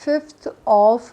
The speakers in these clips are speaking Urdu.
5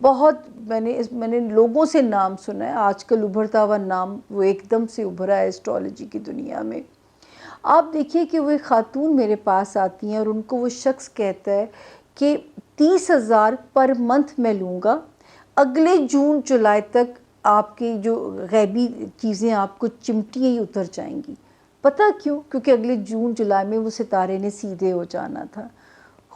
بہت میں نے لوگوں سے نام سنا ہے، آج کل ابھرتا ہوا نام وہ ایک دم سے ابھرا ہے اسٹرالوجی کی دنیا میں۔ آپ دیکھیے کہ وہ ایک خاتون میرے پاس آتی ہیں اور ان کو وہ شخص کہتا ہے کہ 30,000 پر منتھ میں لوں گا، اگلے جون جولائی تک آپ کی جو غیبی چیزیں آپ کو چمٹی ہی اتر جائیں گی۔ پتہ کیوں؟ کیونکہ اگلے جون جولائی میں وہ ستارے نے سیدھے ہو جانا تھا۔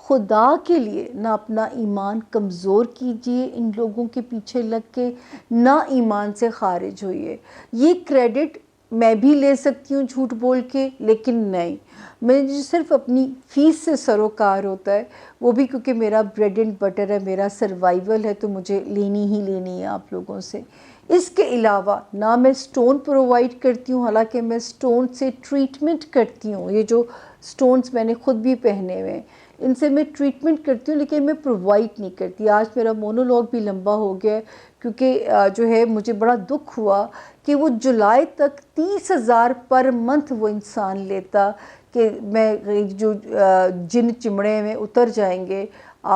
خدا کے لیے نہ اپنا ایمان کمزور کیجئے ان لوگوں کے پیچھے لگ کے، نہ ایمان سے خارج ہوئیے۔ یہ کریڈٹ میں بھی لے سکتی ہوں جھوٹ بول کے، لیکن نہیں، میں جو صرف اپنی فیس سے سروکار ہوتا ہے، وہ بھی کیونکہ میرا بریڈ اینڈ بٹر ہے، میرا سروائیول ہے، تو مجھے لینی ہی لینی ہے آپ لوگوں سے۔ اس کے علاوہ نہ میں سٹون پرووائڈ کرتی ہوں، حالانکہ میں سٹون سے ٹریٹمنٹ کرتی ہوں۔ یہ جو سٹونز میں نے خود بھی پہنے ہوئے ہیں، ان سے میں ٹریٹمنٹ کرتی ہوں، لیکن میں پرووائڈ نہیں کرتی۔ آج میرا مونولوگ بھی لمبا ہو گیا ہے، کیونکہ جو ہے مجھے بڑا دکھ ہوا کہ وہ جولائی تک 30,000 پر منتھ وہ انسان لیتا کہ میں جو جن چمڑے میں اتر جائیں گے،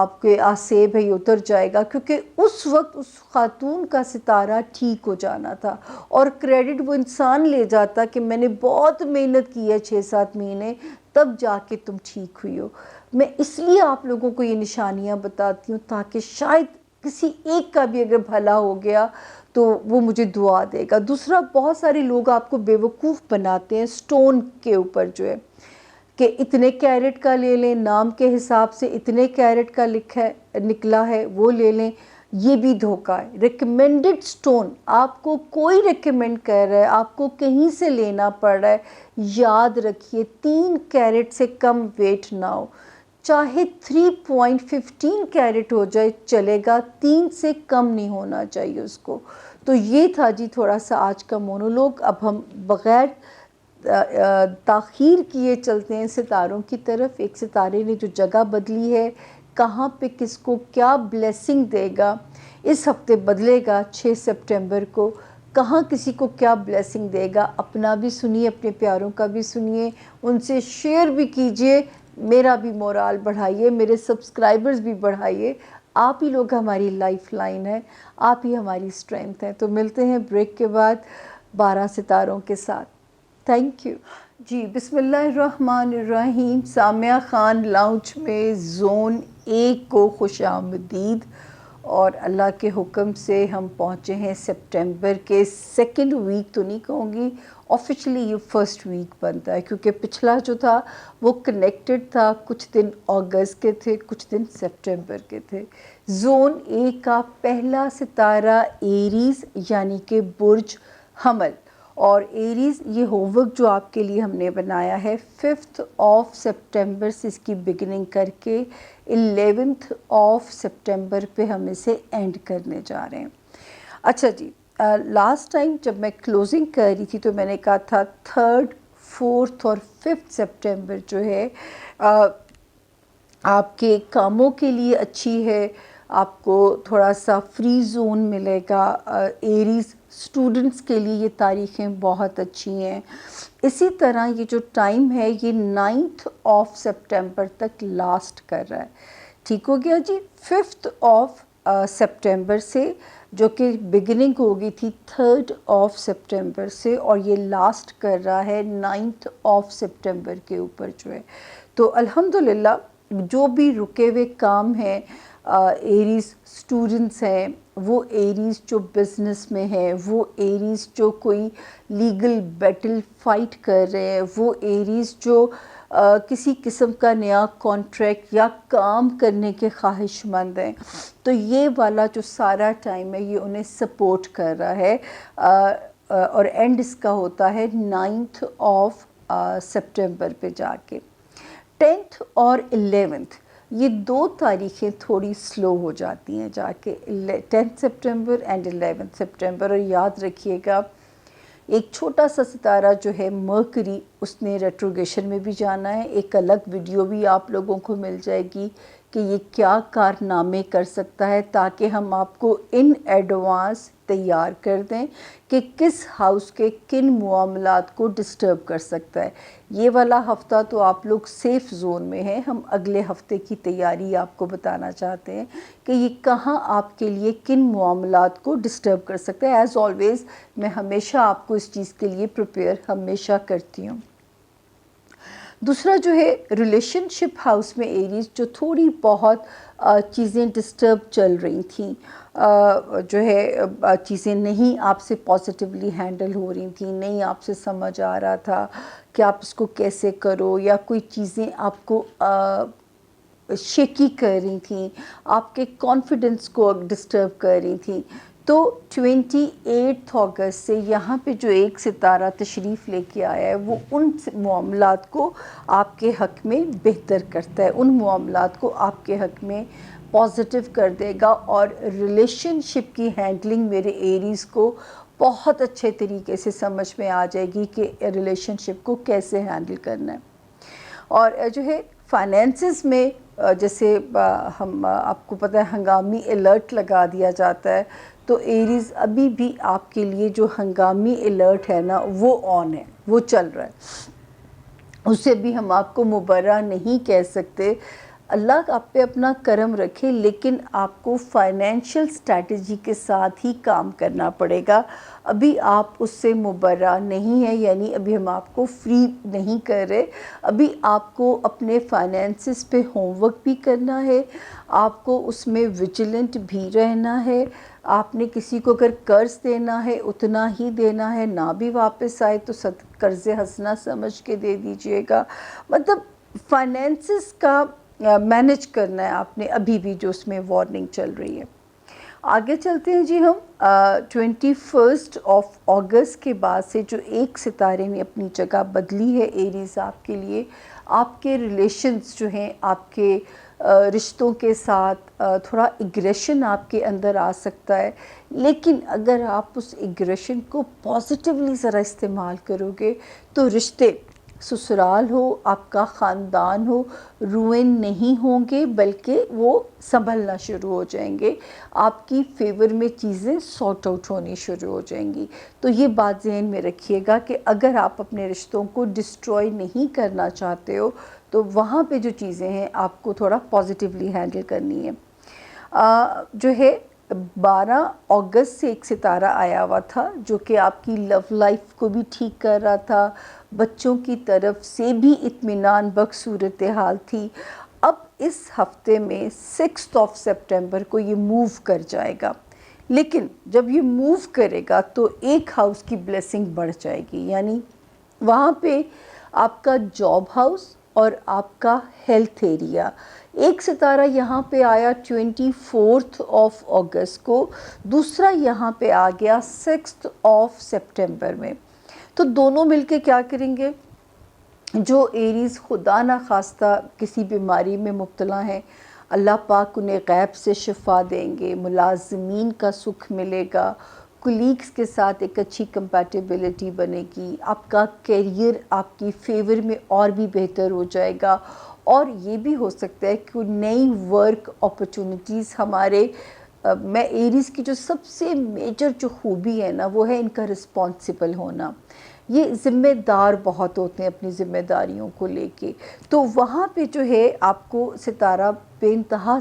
آپ کے آسیب ہے یہ اتر جائے گا، کیونکہ اس وقت اس خاتون کا ستارہ ٹھیک ہو جانا تھا، اور کریڈٹ وہ انسان لے جاتا کہ میں نے بہت محنت کی ہے 6-7 مہینے، تب جا کے تم ٹھیک ہوئی ہو۔ میں اس لیے آپ لوگوں کو یہ نشانیاں بتاتی ہوں تاکہ شاید کسی ایک کا بھی اگر بھلا ہو گیا تو وہ مجھے دعا دے گا۔ دوسرا، بہت سارے لوگ آپ کو بیوقوف بناتے ہیں سٹون کے اوپر جو ہے کہ اتنے کیرٹ کا لے لیں، نام کے حساب سے اتنے کیرٹ کا نکلا ہے وہ لے لیں، یہ بھی دھوکہ ہے۔ ریکمینڈڈ سٹون آپ کو کوئی ریکمینڈ کر رہا ہے، آپ کو کہیں سے لینا پڑ رہا ہے، یاد رکھیے 3 کیرٹ سے کم ویٹ نہ ہو، چاہے 3.15 کیرٹ ہو جائے چلے گا، 3 سے کم نہیں ہونا چاہیے اس کو۔ تو یہ تھا جی تھوڑا سا آج کا مونولوگ۔ اب ہم بغیر تاخیر کیے چلتے ہیں ستاروں کی طرف۔ ایک ستارے نے جو جگہ بدلی ہے، کہاں پہ کس کو کیا بلیسنگ دے گا، اس ہفتے بدلے گا 6 سپٹمبر کو، کہاں کسی کو کیا بلیسنگ دے گا، اپنا بھی سنیے، اپنے پیاروں کا بھی سنیے، ان سے شیئر بھی کیجئے، میرا بھی مورال بڑھائیے، میرے سبسکرائبرز بھی بڑھائیے۔ آپ ہی لوگ ہماری لائف لائن ہے، آپ ہی ہماری اسٹرینتھ ہے۔ تو ملتے ہیں بریک کے بعد 12 ستاروں کے ساتھ۔ تھینک یو جی۔ بسم اللہ الرحمن الرحیم۔ سامیہ خان لاؤنج میں زون 1 کو خوش آمدید، اور اللہ کے حکم سے ہم پہنچے ہیں سپٹمبر کے 2nd ویک، تو نہیں کہوں گی آفیشلی، یہ 1st ویک بنتا ہے، کیونکہ پچھلا جو تھا وہ کنیکٹڈ تھا، کچھ دن اگست کے تھے، کچھ دن سپٹمبر کے تھے۔ زون 1 کا پہلا ستارہ ایریز یعنی کہ برج حمل، اور ایریز یہ ہوم ورک جو آپ کے لیے ہم نے بنایا ہے 5 سپٹمبر سے اس کی بگننگ کر کے 11 سپٹمبر پہ ہم اسے اینڈ کرنے جا رہے ہیں۔ اچھا جی، لاسٹ ٹائم جب میں کلوزنگ کر رہی تھی تو میں نے کہا تھا 3، 4 اور 5 سپٹمبر جو ہے آپ کے کاموں کے لیے اچھی ہے، آپ کو تھوڑا سا فری زون ملے گا۔ ایریز اسٹوڈنٹس کے لیے یہ تاریخیں بہت اچھی ہیں۔ اسی طرح یہ جو ٹائم ہے یہ 9 سپٹمبر تک لاسٹ کر رہا ہے، ٹھیک ہو گیا جی۔ 5 سپٹمبر سے، جو کہ بگننگ ہو گئی تھی 3 سپٹمبر سے، اور یہ لاسٹ کر رہا ہے 9 سپٹمبر کے اوپر جو ہے۔ تو الحمدللہ جو بھی رکے ہوئے کام ہیں، ایریز اسٹوڈنٹس ہیں، وہ ایریز جو بزنس میں ہیں، وہ ایریز جو کوئی لیگل بیٹل فائٹ کر رہے ہیں، وہ ایریز جو کسی قسم کا نیا کانٹریکٹ یا کام کرنے کے خواہش مند ہیں، تو یہ والا جو سارا ٹائم ہے یہ انہیں سپورٹ کر رہا ہے، اور اینڈ اس کا ہوتا ہے 9 سپٹمبر پہ جا کے۔ 10 اور 11 یہ 2 تاریخیں تھوڑی سلو ہو جاتی ہیں جا کے، 10 سپٹمبر اینڈ 11 سپٹمبر۔ اور یاد رکھیے گا ایک چھوٹا سا ستارہ جو ہے مرکری، اس نے ریٹروگریشن میں بھی جانا ہے۔ ایک الگ ویڈیو بھی آپ لوگوں کو مل جائے گی کہ یہ کیا کارنامے کر سکتا ہے، تاکہ ہم آپ کو ان ایڈوانس تیار کر دیں کہ کس ہاؤس کے کن معاملات کو ڈسٹرب کر سکتا ہے۔ یہ والا ہفتہ تو آپ لوگ سیف زون میں ہیں، ہم اگلے ہفتے کی تیاری آپ کو بتانا چاہتے ہیں کہ یہ کہاں آپ کے لیے کن معاملات کو ڈسٹرب کر سکتا ہے۔ ایز آلویز میں ہمیشہ آپ کو اس چیز کے لیے پریپیئر ہمیشہ کرتی ہوں۔ دوسرا جو ہے ریلیشن شپ ہاؤس میں ایریز، جو تھوڑی بہت چیزیں ڈسٹرب چل رہی تھیں، جو ہے چیزیں نہیں آپ سے پازیٹیولی ہینڈل ہو رہی تھیں، نہیں آپ سے سمجھ آ رہا تھا کہ آپ اس کو کیسے کرو، یا کوئی چیزیں آپ کو شیکی کر رہی تھیں، آپ کے کانفیڈنس کو ڈسٹرب کر رہی تھیں، تو 28 اگست سے یہاں پہ جو ایک ستارہ تشریف لے کے آیا ہے، وہ ان معاملات کو آپ کے حق میں بہتر کرتا ہے، ان معاملات کو آپ کے حق میں پازیٹیو کر دے گا، اور ریلیشن شپ کی ہینڈلنگ میرے ایریز کو بہت اچھے طریقے سے سمجھ میں آ جائے گی کہ ریلیشن شپ کو کیسے ہینڈل کرنا ہے۔ اور جو ہے فائنینسز میں جیسے ہم آپ کو پتہ ہے ہنگامی الرٹ لگا دیا جاتا ہے، تو ایریز ابھی بھی آپ کے لیے جو ہنگامی الرٹ ہے نا وہ آن ہے، وہ چل رہا ہے، اسے بھی ہم آپ کو مبرہ نہیں کہہ سکتے۔ اللہ آپ پہ اپنا کرم رکھے، لیکن آپ کو فائنینشیل اسٹریٹجی کے ساتھ ہی کام کرنا پڑے گا۔ ابھی آپ اس سے مبرہ نہیں ہیں، یعنی ابھی ہم آپ کو فری نہیں کر رہے، ابھی آپ کو اپنے فائنینسز پہ ہوم ورک بھی کرنا ہے، آپ کو اس میں ویجیلنٹ بھی رہنا ہے۔ آپ نے کسی کو اگر قرض دینا ہے اتنا ہی دینا ہے، نہ بھی واپس آئے تو قرض حسنہ سمجھ کے دے دیجئے گا۔ مطلب فائنینسز کا مینج کرنا ہے آپ نے، ابھی بھی جو اس میں وارننگ چل رہی ہے۔ آگے چلتے ہیں جی ہم 21 اگست کے بعد سے جو ایک ستارے نے اپنی جگہ بدلی ہے ایریز آپ کے لیے، آپ کے ریلیشنز جو ہیں، آپ کے رشتوں کے ساتھ تھوڑا اگریشن آپ کے اندر آ سکتا ہے، لیکن اگر آپ اس اگریشن کو پازیٹیولی ذرا استعمال کرو گے تو رشتے، سسرال ہو، آپ کا خاندان ہو، روئن نہیں ہوں گے، بلکہ وہ سنبھلنا شروع ہو جائیں گے، آپ کی فیور میں چیزیں سارٹ آؤٹ ہونی شروع ہو جائیں گی۔ تو یہ بات ذہن میں رکھیے گا کہ اگر آپ اپنے رشتوں کو ڈسٹروائے نہیں کرنا چاہتے ہو تو وہاں پہ جو چیزیں ہیں آپ کو تھوڑا پازیٹیولی ہینڈل کرنی ہے۔ جو ہے 12 اگست سے ایک ستارہ آیا ہوا تھا جو کہ آپ کی لو لائف کو بھی ٹھیک کر رہا تھا، بچوں کی طرف سے بھی اطمینان بخش صورتحال تھی۔ اب اس ہفتے میں 6 سپٹمبر کو یہ موو کر جائے گا، لیکن جب یہ موو کرے گا تو ایک ہاؤس کی بلیسنگ بڑھ جائے گی، یعنی وہاں پہ آپ کا جاب ہاؤس اور آپ کا ہیلتھ ایریا، ایک ستارہ یہاں پہ آیا 24 اگست کو، دوسرا یہاں پہ آ گیا 6 سپٹمبر میں۔ تو دونوں مل کے کیا کریں گے؟ جو ایریز خدا نہ خواستہ کسی بیماری میں مبتلا ہیں، اللہ پاک انہیں غیب سے شفا دیں گے، ملازمین کا سکھ ملے گا، کولیگز کے ساتھ ایک اچھی کمپیٹیبلٹی بنے گی، آپ کا کیریئر آپ کی فیور میں اور بھی بہتر ہو جائے گا، اور یہ بھی ہو سکتا ہے کہ نئی ورک اپرچونٹیز ہمارے میں ایریز کی جو سب سے میجر جو خوبی ہے نا وہ ہے ان کا رسپانسبل ہونا، یہ ذمہ دار بہت ہوتے ہیں اپنی ذمہ داریوں کو لے کے، تو وہاں پہ جو ہے آپ کو ستارہ بے انتہا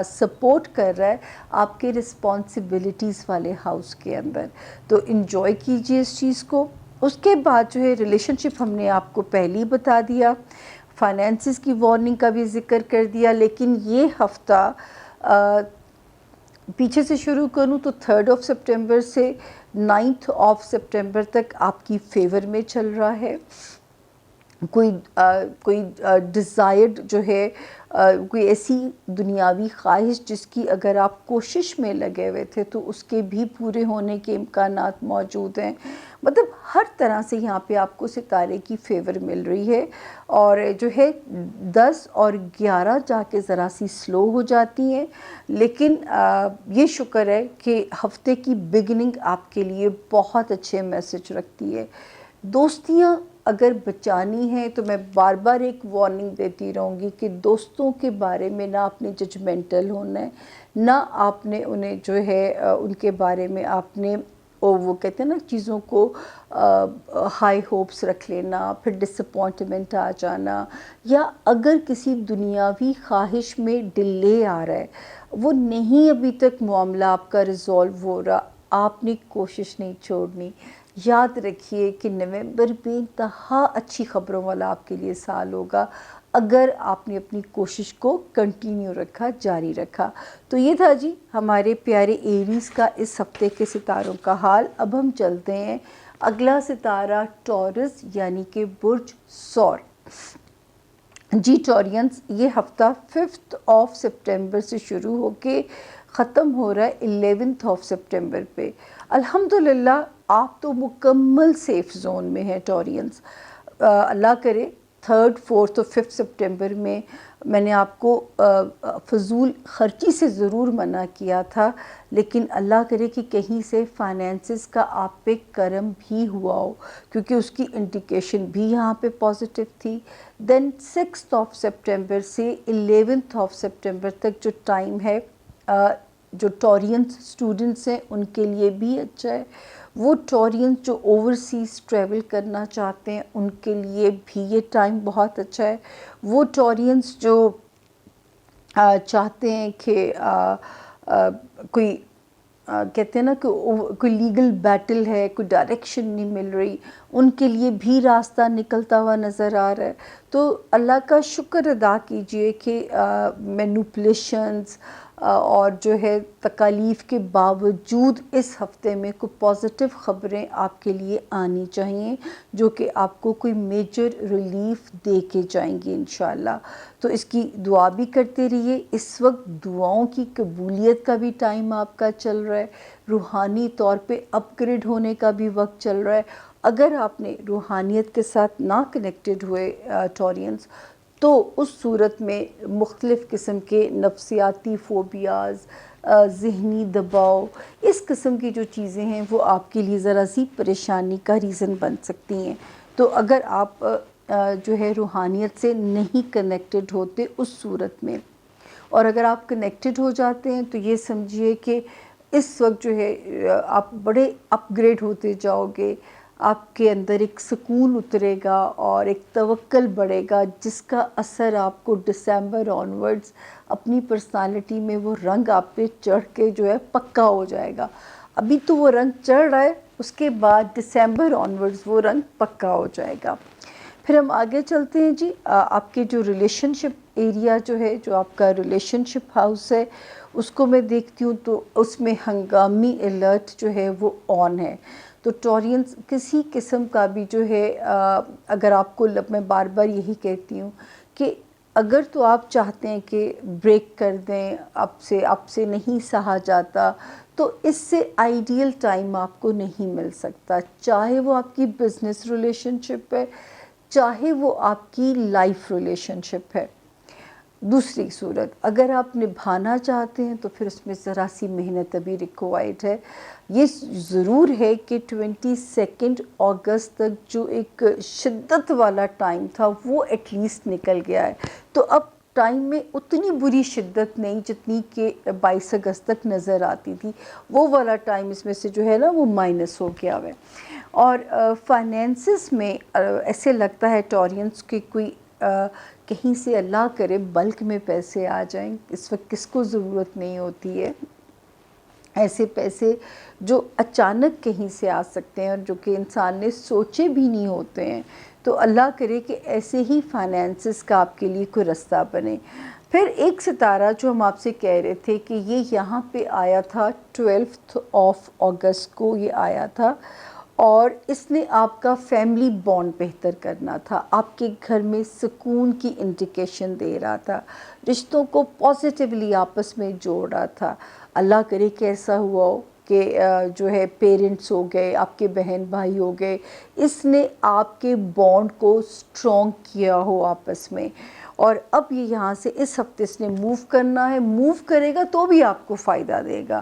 سپورٹ کر رہا ہے آپ کے رسپانسبلٹیز والے ہاؤس کے اندر، تو انجوائے کیجئے اس چیز کو۔ اس کے بعد جو ہے ریلیشن شپ ہم نے آپ کو پہلے ہی بتا دیا، فائنینسز کی وارننگ کا بھی ذکر کر دیا، لیکن یہ ہفتہ پیچھے سے شروع کروں تو 3 سپٹمبر سے 9 سپٹمبر تک آپ کی فیور میں چل رہا ہے۔ کوئی ڈیزائرڈ جو ہے کوئی ایسی دنیاوی خواہش جس کی اگر آپ کوشش میں لگے ہوئے تھے تو اس کے بھی پورے ہونے کے امکانات موجود ہیں، مطلب ہر طرح سے یہاں پہ آپ کو ستارے کی فیور مل رہی ہے، اور جو ہے 10 اور 11 جا کے ذرا سی سلو ہو جاتی ہیں، لیکن یہ شکر ہے کہ ہفتے کی بگننگ آپ کے لیے بہت اچھے میسج رکھتی ہے۔ دوستیاں اگر بچانی ہے تو میں بار بار ایک وارننگ دیتی رہوں گی کہ دوستوں کے بارے میں نہ آپ نے ججمنٹل ہونا ہے، نہ آپ نے انہیں جو ہے ان کے بارے میں آپ نے وہ کہتے ہیں نا چیزوں کو ہائی ہوپس رکھ لینا، پھر ڈس اپوائنٹمنٹ آ جانا، یا اگر کسی دنیاوی خواہش میں ڈلے آ رہا ہے، وہ نہیں ابھی تک معاملہ آپ کا ریزولو ہو رہا، آپ نے کوشش نہیں چھوڑنی۔ یاد رکھیے کہ نومبر بے انتہا اچھی خبروں والا آپ کے لیے سال ہوگا اگر آپ نے اپنی کوشش کو کنٹینیو رکھا، جاری رکھا۔ تو یہ تھا جی ہمارے پیارے ایریز کا اس ہفتے کے ستاروں کا حال۔ اب ہم چلتے ہیں اگلا ستارہ ٹورس یعنی کہ برج ثور۔ جی ٹورینز، یہ ہفتہ 5 سپٹمبر سے شروع ہو کے ختم ہو رہا ہے 11 سپٹمبر پہ۔ الحمدللہ آپ تو مکمل سیف زون میں ہیں ٹورینز۔ اللہ کرے 3، 4 اور 5 سپٹمبر میں نے آپ کو فضول خرچی سے ضرور منع کیا تھا، لیکن اللہ کرے کہ کہیں سے فائنینسز کا آپ پہ کرم بھی ہوا ہو، کیونکہ اس کی انڈیکیشن بھی یہاں پہ پازیٹیو تھی۔ دین 6 سپٹمبر سے 11 سپٹمبر تک جو ٹائم ہے، جو ٹورینز اسٹوڈنٹس ہیں ان کے لیے بھی اچھا ہے، وہ ٹورینز جو اوورسیز ٹریول کرنا چاہتے ہیں ان کے لیے بھی یہ ٹائم بہت اچھا ہے، وہ ٹورینز جو چاہتے ہیں کہ کوئی کہتے ہیں نا کہ کوئی لیگل بیٹل ہے، کوئی ڈائریکشن نہیں مل رہی، ان کے لیے بھی راستہ نکلتا ہوا نظر آ رہا ہے۔ تو اللہ کا شکر ادا کیجئے کہ مینوپولیشنز اور جو ہے تکالیف کے باوجود اس ہفتے میں کوئی پازیٹیو خبریں آپ کے لیے آنی چاہیے جو کہ آپ کو کوئی میجر ریلیف دے کے جائیں گی انشاءاللہ۔ تو اس کی دعا بھی کرتے رہیے۔ اس وقت دعاؤں کی قبولیت کا بھی ٹائم آپ کا چل رہا ہے، روحانی طور پہ اپ گریڈ ہونے کا بھی وقت چل رہا ہے۔ اگر آپ نے روحانیت کے ساتھ نہ کنیکٹڈ ہوئے ٹورینز، تو اس صورت میں مختلف قسم کے نفسیاتی فوبیاز، ذہنی دباؤ، اس قسم کی جو چیزیں ہیں وہ آپ کے لیے ذرا سی پریشانی کا ریزن بن سکتی ہیں۔ تو اگر آپ جو ہے روحانیت سے نہیں کنیکٹڈ ہوتے اس صورت میں، اور اگر آپ کنیکٹڈ ہو جاتے ہیں تو یہ سمجھیے کہ اس وقت جو ہے آپ بڑے اپ گریڈ ہوتے جاؤ گے، آپ کے اندر ایک سکون اترے گا اور ایک توکل بڑھے گا، جس کا اثر آپ کو ڈسمبر آنورڈز اپنی پرسنالٹی میں وہ رنگ آپ پہ چڑھ کے جو ہے پکا ہو جائے گا۔ ابھی تو وہ رنگ چڑھ رہا ہے، اس کے بعد ڈسمبر آنورڈز وہ رنگ پکا ہو جائے گا۔ پھر ہم آگے چلتے ہیں جی، آپ کے جو ریلیشن شپ ایریا جو ہے، جو آپ کا ریلیشن شپ ہاؤس ہے، اس کو میں دیکھتی ہوں تو اس میں ہنگامی الرٹ جو ہے وہ آن ہے۔ تو ٹورینز کسی قسم کا بھی جو ہے اگر آپ کو میں بار بار یہی کہتی ہوں کہ اگر تو آپ چاہتے ہیں کہ بریک کر دیں، آپ سے نہیں سہا جاتا، تو اس سے آئیڈیل ٹائم آپ کو نہیں مل سکتا، چاہے وہ آپ کی بزنس ریلیشن شپ ہے، چاہے وہ آپ کی لائف ریلیشن شپ ہے۔ دوسری صورت، اگر آپ نبھانا چاہتے ہیں تو پھر اس میں ذرا سی محنت ابھی ریکوائرڈ ہے۔ یہ ضرور ہے کہ 22 اگست تک جو ایک شدت والا ٹائم تھا وہ ایٹ لیسٹ نکل گیا ہے، تو اب ٹائم میں اتنی بری شدت نہیں جتنی کہ 22 اگست تک نظر آتی تھی، وہ والا ٹائم اس میں سے جو ہے نا وہ مائنس ہو گیا ہے۔ اور فائنینسز میں ایسے لگتا ہے ٹورینز کہ کوئی کہیں سے اللہ کرے بلک میں پیسے آ جائیں، اس وقت کس کو ضرورت نہیں ہوتی ہے ایسے پیسے جو اچانک کہیں سے آ سکتے ہیں اور جو کہ انسان نے سوچے بھی نہیں ہوتے ہیں، تو اللہ کرے کہ ایسے ہی فائنینسز کا آپ کے لیے کوئی رستہ بنے۔ پھر ایک ستارہ جو ہم آپ سے کہہ رہے تھے کہ یہ یہاں پہ آیا تھا 12 اگست کو یہ آیا تھا، اور اس نے آپ کا فیملی بانڈ بہتر کرنا تھا، آپ کے گھر میں سکون کی انڈیکیشن دے رہا تھا، رشتوں کو پازیٹیولی آپس میں جوڑ رہا تھا۔ اللہ کرے کہ ایسا ہوا ہو کہ جو ہے پیرنٹس ہو گئے، آپ کے بہن بھائی ہو گئے، اس نے آپ کے بانڈ کو اسٹرانگ کیا ہو آپس میں، اور اب یہ یہاں سے اس ہفتے اس نے موو کرنا ہے، موو کرے گا تو بھی آپ کو فائدہ دے گا۔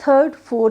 3, 4,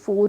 4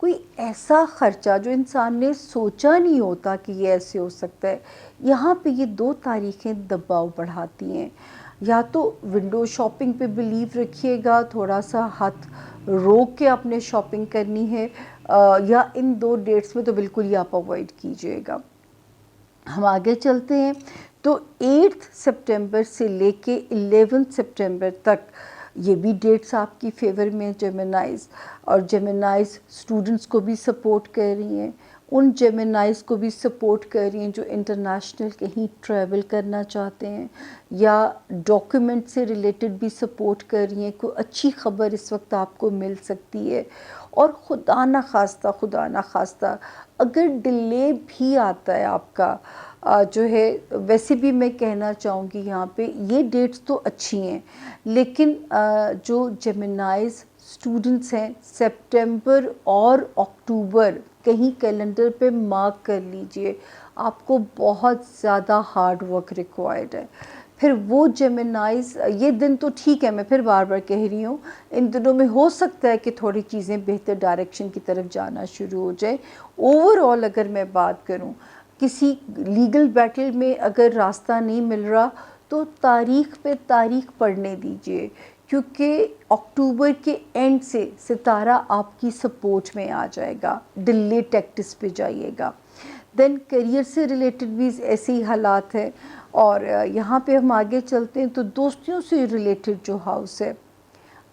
کوئی ایسا خرچہ جو انسان نے سوچا نہیں ہوتا کہ یہ ایسے ہو سکتا ہے، یہاں پہ یہ 2 تاریخیں دباؤ بڑھاتی ہیں. یا تو ونڈو شاپنگ پہ بلیو رکھیے گا، تھوڑا سا ہاتھ روک کے آپ نے شاپنگ کرنی ہے، یا ان 2 ڈیٹس میں تو بالکل ہی آپ اوائڈ کیجیے گا. ہم آگے چلتے ہیں تو 8 سپٹمبر سے لے کے 11 سپٹمبر تک یہ بھی ڈیٹس آپ کی فیور میں جیمنائز، اور جیمنائز اسٹوڈنٹس کو بھی سپورٹ کر رہی ہیں، ان جیمنائز کو بھی سپورٹ کر رہی ہیں جو انٹرنیشنل کہیں ٹریول کرنا چاہتے ہیں، یا ڈاکیومنٹ سے ریلیٹڈ بھی سپورٹ کر رہی ہیں. کوئی اچھی خبر اس وقت آپ کو مل سکتی ہے. اور خدا نہ خواستہ اگر ڈیلے بھی آتا ہے آپ کا جو ہے، ویسے بھی میں کہنا چاہوں گی یہاں پہ یہ ڈیٹس تو اچھی ہیں، لیکن جو جیمنائز اسٹوڈنٹس ہیں سپٹمبر اور اکتوبر کہیں کیلنڈر پہ مارک کر لیجئے، آپ کو بہت زیادہ ہارڈ ورک ریکوائرڈ ہے. پھر وہ جیمنائز، یہ دن تو ٹھیک ہے، میں پھر بار بار کہہ رہی ہوں ان دنوں میں ہو سکتا ہے کہ تھوڑی چیزیں بہتر ڈائریکشن کی طرف جانا شروع ہو جائے. اوور آل اگر میں بات کروں، کسی لیگل بیٹل میں اگر راستہ نہیں مل رہا تو تاریخ پہ تاریخ پڑھنے دیجئے، کیونکہ اکتوبر کے اینڈ سے ستارہ آپ کی سپورٹ میں آ جائے گا. ڈیلے ٹیکٹس پہ جائیے گا. دین کیریئر سے ریلیٹڈ بھی ایسے ہی حالات ہیں. اور یہاں پہ ہم آگے چلتے ہیں تو دوستیوں سے ریلیٹڈ جو ہاؤس ہے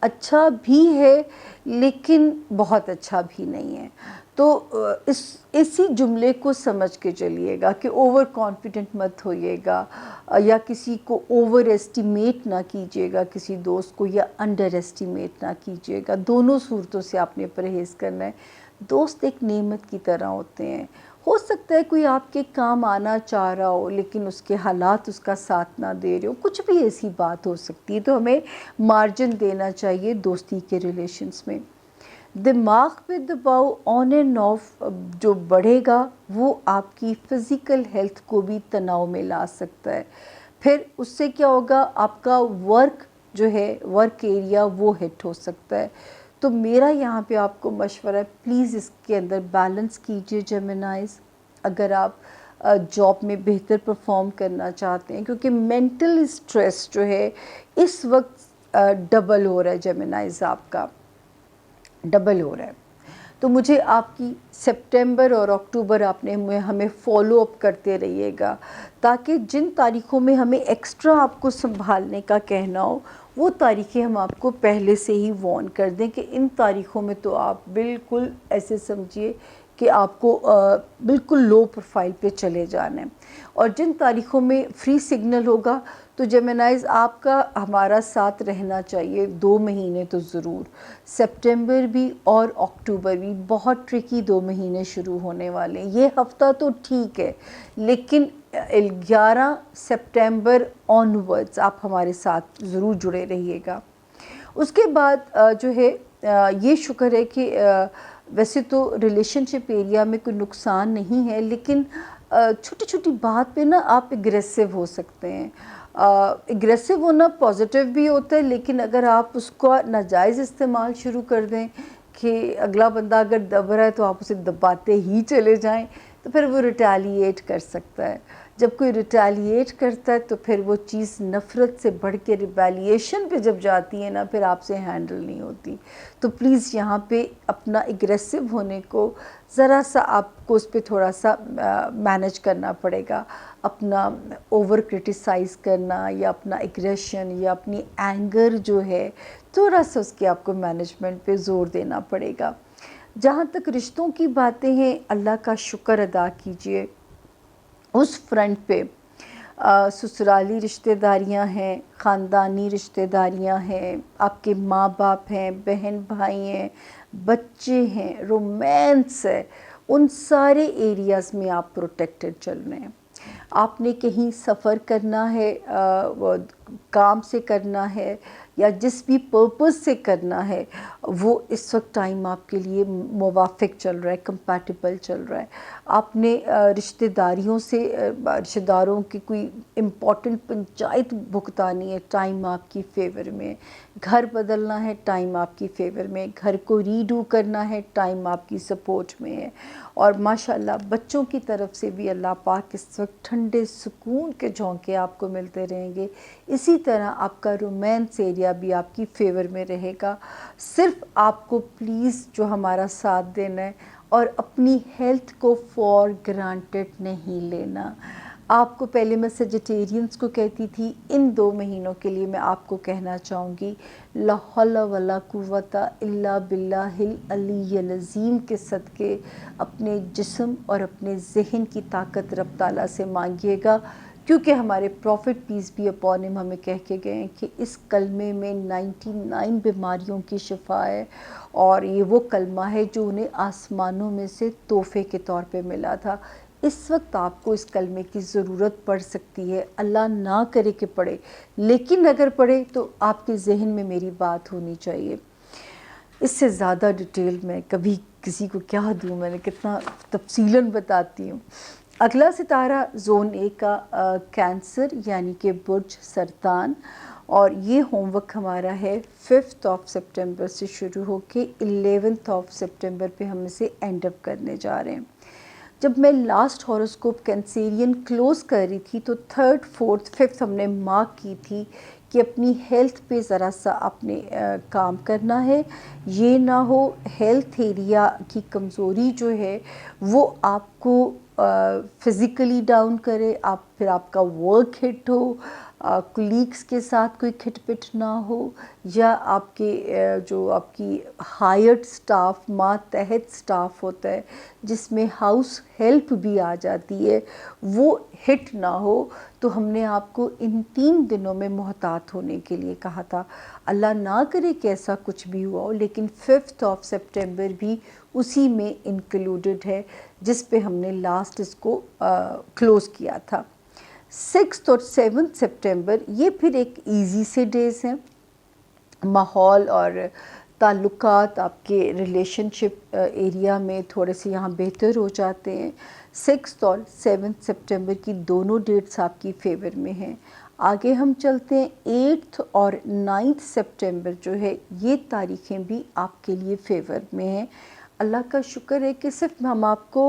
اچھا بھی ہے لیکن بہت اچھا بھی نہیں ہے. تو اسی جملے کو سمجھ کے چلیے گا کہ اوور کانفیڈنٹ مت ہوئیے گا، یا کسی کو اوور ایسٹیمیٹ نہ کیجیے گا، کسی دوست کو، یا انڈر ایسٹیمیٹ نہ کیجیے گا. دونوں صورتوں سے آپ نے پرہیز کرنا ہے. دوست ایک نعمت کی طرح ہوتے ہیں. ہو سکتا ہے کوئی آپ کے کام آنا چاہ رہا ہو لیکن اس کے حالات اس کا ساتھ نہ دے رہے ہو، کچھ بھی ایسی بات ہو سکتی ہے. تو ہمیں مارجن دینا چاہیے دوستی کے ریلیشنز میں. دماغ پہ دباؤ آن اینڈ آف جو بڑھے گا وہ آپ کی فزیکل ہیلتھ کو بھی تناؤ میں لا سکتا ہے. پھر اس سے کیا ہوگا، آپ کا ورک جو ہے، ورک ایریا وہ ہٹ ہو سکتا ہے. تو میرا یہاں پہ آپ کو مشورہ ہے، پلیز اس کے اندر بیلنس کیجئے جیمنائز، اگر آپ جاب میں بہتر پرفارم کرنا چاہتے ہیں، کیونکہ مینٹل اسٹریس جو ہے اس وقت ڈبل ہو رہا ہے. جیمنائز آپ کا ڈبل ہو رہا ہے. تو مجھے آپ کی سپٹمبر اور اکتوبر آپ نے ہمیں فالو اپ کرتے رہیے گا، تاکہ جن تاریخوں میں ہمیں ایکسٹرا آپ کو سنبھالنے کا کہنا ہو وہ تاریخیں ہم آپ کو پہلے سے ہی وارن کر دیں کہ ان تاریخوں میں تو آپ بالکل ایسے سمجھیے کہ آپ کو بالکل لو پروفائل پہ چلے جانا ہے. اور جن تاریخوں میں فری سگنل ہوگا تو جیمنائز آپ کا ہمارا ساتھ رہنا چاہیے 2 مہینے تو ضرور. سپٹمبر بھی اور اکتوبر بھی بہت ٹرکی 2 مہینے شروع ہونے والے ہیں. یہ ہفتہ تو ٹھیک ہے لیکن 11 سپٹمبر آنورڈز آپ ہمارے ساتھ ضرور جڑے رہیے گا. اس کے بعد جو ہے یہ شکر ہے کہ ویسے تو ریلیشن شپ ایریا میں کوئی نقصان نہیں ہے، لیکن چھوٹی چھوٹی بات پہ نا آپ اگریسو ہو سکتے ہیں. اگریسو ہونا پازیٹیو بھی ہوتا ہے، لیکن اگر آپ اس کا ناجائز استعمال شروع کر دیں کہ اگلا بندہ اگر دب رہا ہے تو آپ اسے دباتے ہی چلے جائیں، تو پھر وہ ریٹیلیٹ کر سکتا ہے. جب کوئی ریٹیلیٹ کرتا ہے تو پھر وہ چیز نفرت سے بڑھ کے ریبیلیشن پہ جب جاتی ہے نا، پھر آپ سے ہینڈل نہیں ہوتی. تو پلیز یہاں پہ اپنا اگریسو ہونے کو ذرا سا آپ کو اس پہ تھوڑا سا مینج کرنا پڑے گا. اپنا اوور کرٹیسائز کرنا یا اپنا اگریشن یا اپنی اینگر جو ہے تھوڑا سا اس کے آپ کو مینجمنٹ پہ زور دینا پڑے گا. جہاں تک رشتوں کی باتیں ہیں، اللہ کا شکر ادا کیجئے اس فرنٹ پہ. سسرالی رشتہ داریاں ہیں، خاندانی رشتہ داریاں ہیں، آپ کے ماں باپ ہیں، بہن بھائی ہیں، بچے ہیں، رومانس ہے، ان سارے ایریاز میں آپ پروٹیکٹڈ چل رہے ہیں. آپ نے کہیں سفر کرنا ہے کام سے کرنا ہے یا جس بھی پرپز سے کرنا ہے وہ اس وقت ٹائم آپ کے لیے موافق چل رہا ہے، کمپیٹیبل چل رہا ہے. آپ نے رشتہ داریوں سے رشتہ داروں کی کوئی امپورٹنٹ پنچایت بھگتانی ہے، ٹائم آپ کی فیور میں. گھر بدلنا ہے، ٹائم آپ کی فیور میں. گھر کو ریڈو کرنا ہے، ٹائم آپ کی سپورٹ میں ہے. اور ماشاءاللہ بچوں کی طرف سے بھی اللہ پاک اس وقت ٹھنڈے سکون کے جھونکے آپ کو ملتے رہیں گے. اسی طرح آپ کا رومانس ایریا بھی آپ کی فیور میں رہے گا. صرف آپ کو پلیز جو ہمارا ساتھ دینا ہے اور اپنی ہیلتھ کو فار گرانٹیڈ نہیں لینا. آپ کو پہلے میں سیجیٹیرینز کو کہتی تھی، ان 2 مہینوں کے لیے میں آپ کو کہنا چاہوں گی لا حول ولا قوت الا باللہ العلی العظیم کے صدقے اپنے جسم اور اپنے ذہن کی طاقت رب تعالیٰ سے مانگیے گا، کیونکہ ہمارے پروفٹ پیس بھی اپون ہم ہمیں کہہ کے گئے ہیں کہ اس کلمے میں 99 بیماریوں کی شفا ہے، اور یہ وہ کلمہ ہے جو انہیں آسمانوں میں سے تحفے کے طور پہ ملا تھا. اس وقت آپ کو اس کلمے کی ضرورت پڑ سکتی ہے، اللہ نہ کرے کہ پڑھے، لیکن اگر پڑھے تو آپ کے ذہن میں میری بات ہونی چاہیے. اس سے زیادہ ڈیٹیل میں کبھی کسی کو کیا دوں، میں نے کتنا تفصیلاً بتاتی ہوں. اگلا ستارہ زون اے کا کینسر یعنی کہ برج سرطان، اور یہ ہوم ورک ہمارا ہے 5 سپٹمبر سے شروع ہو کے 11 سپٹمبر پہ ہم اسے اینڈ اپ کرنے جا رہے ہیں. جب میں لاسٹ ہاروسکوپ کینسیرین کلوز کر رہی تھی تو 3rd 4th 5th ہم نے مارک کی تھی کہ اپنی ہیلتھ پہ ذرا سا آپ نے کام کرنا ہے. یہ نہ ہو ہیلتھ ایریا کی کمزوری جو ہے وہ آپ کو فزیکلی ڈاؤن کرے، پھر آپ کا ورک ہٹ ہو، کولیگس کے ساتھ کوئی کھٹ پٹ نہ ہو، یا آپ کے جو آپ کی ہائرڈ سٹاف ماتحت سٹاف ہوتا ہے جس میں ہاؤس ہیلپ بھی آ جاتی ہے وہ ہٹ نہ ہو. تو ہم نے آپ کو ان 3 دنوں میں محتاط ہونے کے لیے کہا تھا. اللہ نہ کرے کہ ایسا کچھ بھی ہوا ہو، لیکن 5 سپٹمبر بھی اسی میں انکلوڈڈ ہے جس پہ ہم نے لاسٹ اس کو کلوز کیا تھا. 6 اور 7 سپٹمبر یہ پھر ایک ایزی سے ڈیز ہیں. ماحول اور تعلقات آپ کے ریلیشن شپ ایریا میں تھوڑے سے یہاں بہتر ہو جاتے ہیں. 6 اور 7 سپٹمبر کی دونوں ڈیٹس آپ کی فیور میں ہیں. آگے ہم چلتے ہیں 8 اور 9 سپٹمبر جو ہے یہ تاریخیں بھی آپ کے لیے فیور میں ہیں. اللہ کا شکر ہے کہ صرف ہم آپ کو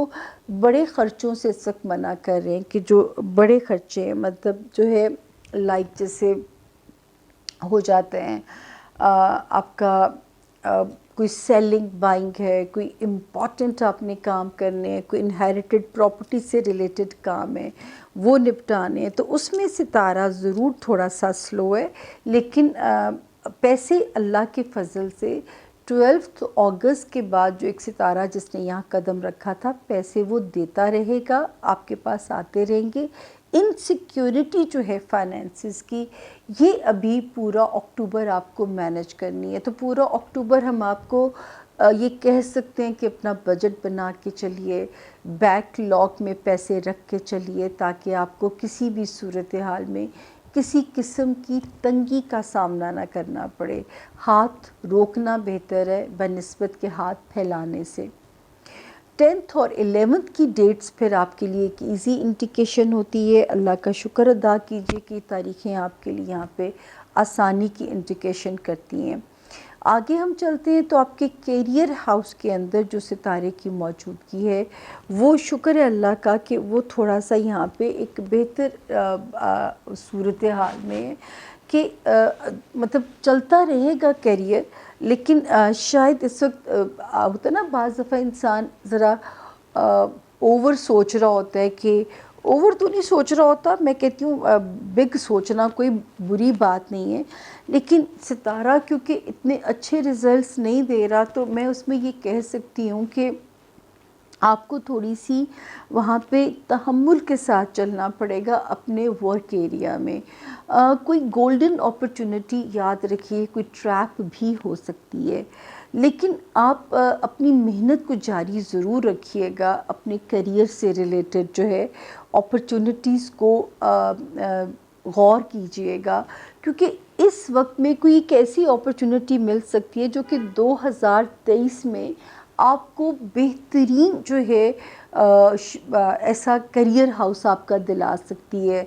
بڑے خرچوں سے اس وقت منع کر رہے ہیں کہ جو بڑے خرچے ہیں مطلب جو ہے لائک جیسے ہو جاتے ہیں آپ کا کوئی سیلنگ بائنگ ہے، کوئی امپورٹنٹ آپ نے کام کرنے ہیں، کوئی انہیریٹڈ پراپرٹی سے ریلیٹڈ کام ہے وہ نپٹانے ہیں، تو اس میں ستارہ ضرور تھوڑا سا سلو ہے. لیکن پیسے اللہ کے فضل سے 12 اگست کے بعد جو ایک ستارہ جس نے یہاں قدم رکھا تھا پیسے وہ دیتا رہے گا، آپ کے پاس آتے رہیں گے. انسیکیورٹی جو ہے فائنینسز کی یہ ابھی پورا اکتوبر آپ کو مینج کرنی ہے. تو پورا اکتوبر ہم آپ کو یہ کہہ سکتے ہیں کہ اپنا بجٹ بنا کے چلیے، بیک لاگ میں پیسے رکھ کے چلیے تاکہ آپ کو کسی بھی صورتحال میں کسی قسم کی تنگی کا سامنا نہ کرنا پڑے. ہاتھ روکنا بہتر ہے بنسبت کے ہاتھ پھیلانے سے. 10 اور 11 کی ڈیٹس پھر آپ کے لیے ایک ایزی انڈیکیشن ہوتی ہے. اللہ کا شکر ادا کیجئے کہ تاریخیں آپ کے لیے یہاں پہ آسانی کی انڈیکیشن کرتی ہیں. آگے ہم چلتے ہیں تو آپ کے کیریئر ہاؤس کے اندر جو ستارے کی موجودگی ہے وہ شکر ہے اللہ کا کہ وہ تھوڑا سا یہاں پہ ایک بہتر صورتحال میں ہے کہ مطلب چلتا رہے گا کیریئر، لیکن شاید اس وقت ہوتا ہے نا بعض دفعہ انسان ذرا اوور سوچ رہا ہوتا ہے کہ اوور تو نہیں سوچ رہا ہوتا، میں کہتی ہوں بگ سوچنا کوئی بری بات نہیں ہے، لیکن ستارہ کیونکہ اتنے اچھے ریزلٹس نہیں دے رہا تو میں اس میں یہ کہہ سکتی ہوں کہ آپ کو تھوڑی سی وہاں پہ تحمل کے ساتھ چلنا پڑے گا اپنے ورک ایریا میں. کوئی گولڈن اپرچونٹی یاد رکھیے کوئی ٹریپ بھی ہو سکتی ہے، لیکن آپ اپنی محنت کو جاری ضرور رکھیے گا. اپنے کریئر سے ریلیٹڈ جو ہے اپرچونٹیز کو غور کیجئے گا، کیونکہ اس وقت میں کوئی ایک ایسی اپرچونٹی مل سکتی ہے جو کہ 2023 میں آپ کو بہترین جو ہے ایسا کریئر ہاؤس آپ کا دلا سکتی ہے.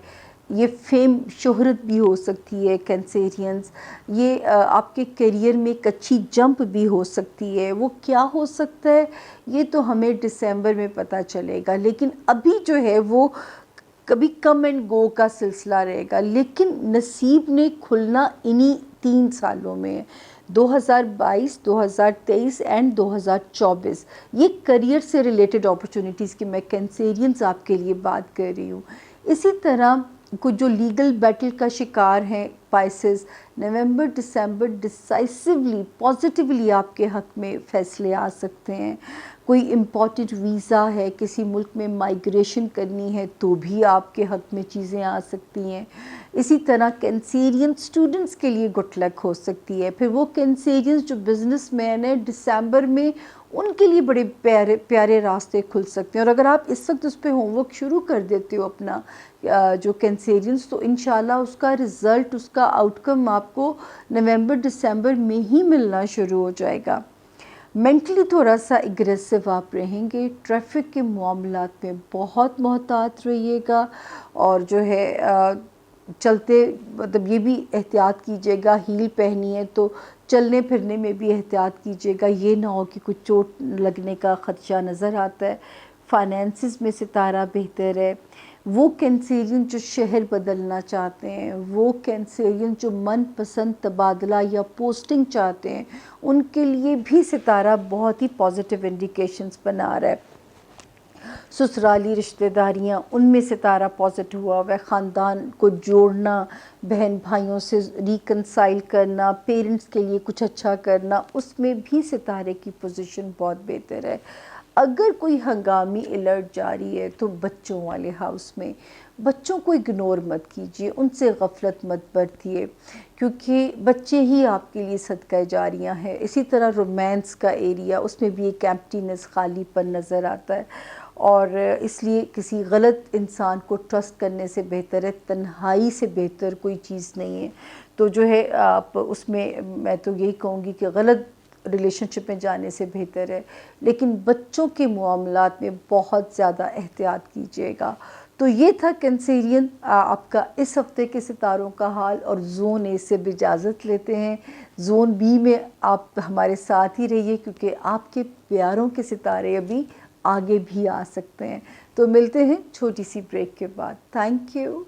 یہ فیم شہرت بھی ہو سکتی ہے کینسیرینز، یہ آپ کے کیریئر میں ایک اچھی جمپ بھی ہو سکتی ہے. وہ کیا ہو سکتا ہے یہ تو ہمیں دسمبر میں پتہ چلے گا، لیکن ابھی جو ہے وہ کبھی کم اینڈ گو کا سلسلہ رہے گا. لیکن نصیب نے کھلنا انہی 3 سالوں میں ہے، 2022، 2023 اینڈ 2024. یہ کریئر سے ریلیٹڈ اپرچونٹیز کی میں کینسیرینز آپ کے لیے بات کر رہی ہوں. اسی طرح کچھ جو لیگل بیٹل کا شکار ہیں پائسز، نومبر دسمبر ڈسائسولی پازیٹیولی آپ کے حق میں فیصلے آ سکتے ہیں. کوئی امپورٹنٹ ویزا ہے، کسی ملک میں مائیگریشن کرنی ہے تو بھی آپ کے حق میں چیزیں آ سکتی ہیں. اسی طرح کینسیرین اسٹوڈنٹس کے لیے گڈ لک ہو سکتی ہے. پھر وہ کینسیرینز جو بزنس مین ہیں دسمبر میں ان کے لیے بڑے پیارے راستے کھل سکتے ہیں. اور اگر آپ اس وقت اس پہ ہوم ورک شروع کر دیتے ہو اپنا جو کینسیرینز، تو انشاءاللہ اس کا رزلٹ، اس کا آؤٹ کم آپ کو نومبر دسمبر میں ہی ملنا شروع ہو جائے گا. مینٹلی تھوڑا سا اگریسو آپ رہیں گے، ٹریفک کے معاملات میں بہت محتاط رہیے گا، اور جو ہے چلتے مطلب یہ بھی احتیاط کیجیے گا، ہیل پہنی ہے تو چلنے پھرنے میں بھی احتیاط کیجیے گا، یہ نہ ہو کہ کچھ چوٹ لگنے کا خدشہ نظر آتا ہے. فائنینسز میں ستارہ بہتر ہے. وہ کینسیرین جو شہر بدلنا چاہتے ہیں، وہ کینسیرین جو من پسند تبادلہ یا پوسٹنگ چاہتے ہیں، ان کے لیے بھی ستارہ بہت ہی پازیٹیو انڈیکیشنز بنا رہا ہے. سسرالی رشتہ داریاں، ان میں ستارہ پازیٹیو ہوا ہے. خاندان کو جوڑنا، بہن بھائیوں سے ریکنسائل کرنا، پیرنٹس کے لیے کچھ اچھا کرنا، اس میں بھی ستارے کی پوزیشن بہت بہتر ہے. اگر کوئی ہنگامی الرٹ جاری ہے تو بچوں والے ہاؤس میں بچوں کو اگنور مت کیجیے، ان سے غفلت مت برتیے، کیونکہ بچے ہی آپ کے لیے صدقہ جاریہ ہیں. اسی طرح رومانس کا ایریا، اس میں بھی ایک ایمپٹینس، خالی پن نظر آتا ہے، اور اس لیے کسی غلط انسان کو ٹرسٹ کرنے سے بہتر ہے، تنہائی سے بہتر کوئی چیز نہیں ہے. تو جو ہے آپ اس میں تو یہی کہوں گی کہ غلط ریلیشن شپ میں جانے سے بہتر ہے، لیکن بچوں کے معاملات میں بہت زیادہ احتیاط کیجیے گا. تو یہ تھا کینسیرین آپ کا اس ہفتے کے ستاروں کا حال. اور زون اے سے بھی اجازت لیتے ہیں. زون بی میں آپ ہمارے ساتھ ہی رہیے، کیونکہ آپ کے پیاروں کے ستارے ابھی آگے بھی آ سکتے ہیں. تو ملتے ہیں چھوٹی سی بریک کے بعد. Thank you.